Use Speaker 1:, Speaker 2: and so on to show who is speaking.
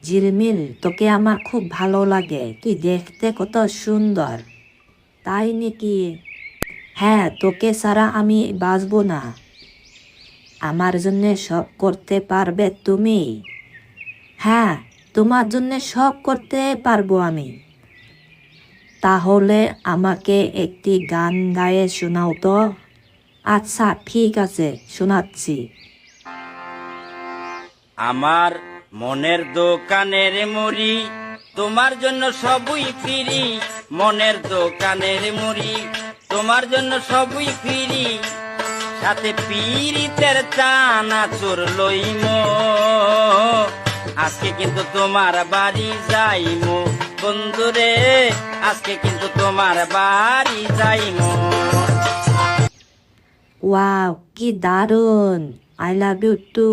Speaker 1: ঝিলমিল, তোকে আমার খুব ভালো লাগে, তুই দেখতে কত সুন্দর। তাই নাকি? হ্যাঁ, তোকে ছাড়া আমি বাঁচবো না। আমার জন্য সব করতে পারবে তুমি? হ্যাঁ, তোমার জন্য সব করতে পারবো আমি। তাহলে আমাকে একটি গান গায়ে শোনাও তো। আচ্ছা, ঠিক আছে, শোনাচ্ছি।
Speaker 2: আমার মনের দোকানের মুড়ি, তোমার জন্য সবই ফিরি। মনের দোকানের মুড়ি, তোমার জন্য সবই ফিরি। সাথে পিরিতের চানাচুর লইমো, আজকে কিন্তু তোমার বাড়ি যাইমো। বন্ধুরে, আজকে কিন্তু তোমার বাড়ি যাইমো।
Speaker 1: ওয়াও, কি দারুণ! I love you two.